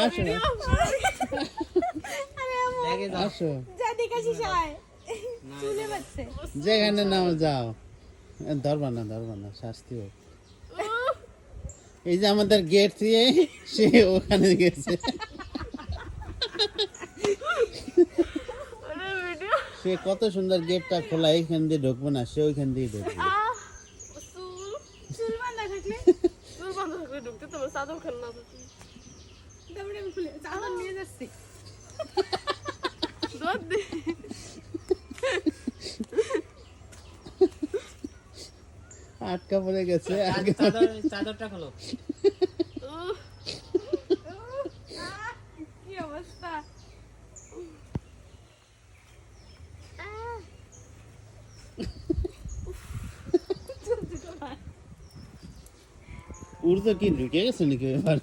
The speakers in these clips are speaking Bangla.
আসো আসো যেখানে নাও যাও ধরবা না শাস্তি হোক এই যে আমাদের গেট দিয়ে সে ওখানে গেছে সে কত সুন্দর গেটটা খোলা এইখান দিয়ে ঢুকবো না সে ওইখান দিয়ে ঢুকবে আটকা পড়ে গেছে চাদরটা খোলো কি অবস্থা উড়তো কি ঢুকে গেছে নাকি এবার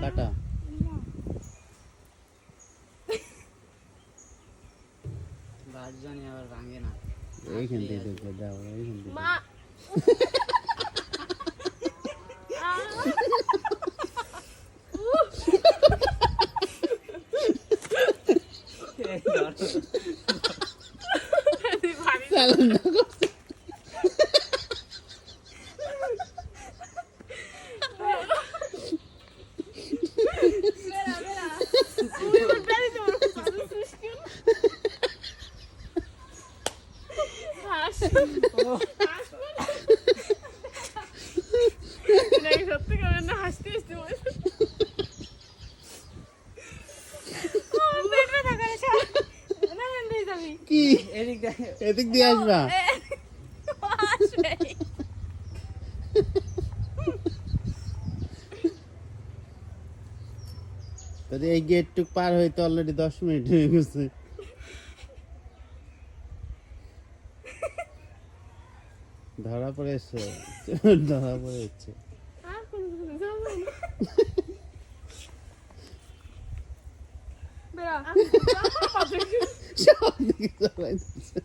কাটা রাজধানী আবার ভাঙে না এইখান থেকে ঢুকে যাও এইখান থেকে চালান না করছে। কি এদিক দিয়ে আসবা তাহলে এই গেটটুক পার হইতে অলরেডি 10 মিনিট হয়ে গেছে ধরা পড়েছে ধরা পড়েছে সব দিকে চালাইতেছে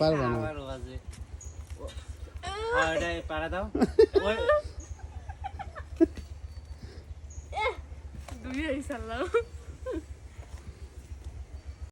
পারবা না আবার বাজে আরে পাড়া দাও ওই দুই হইছাল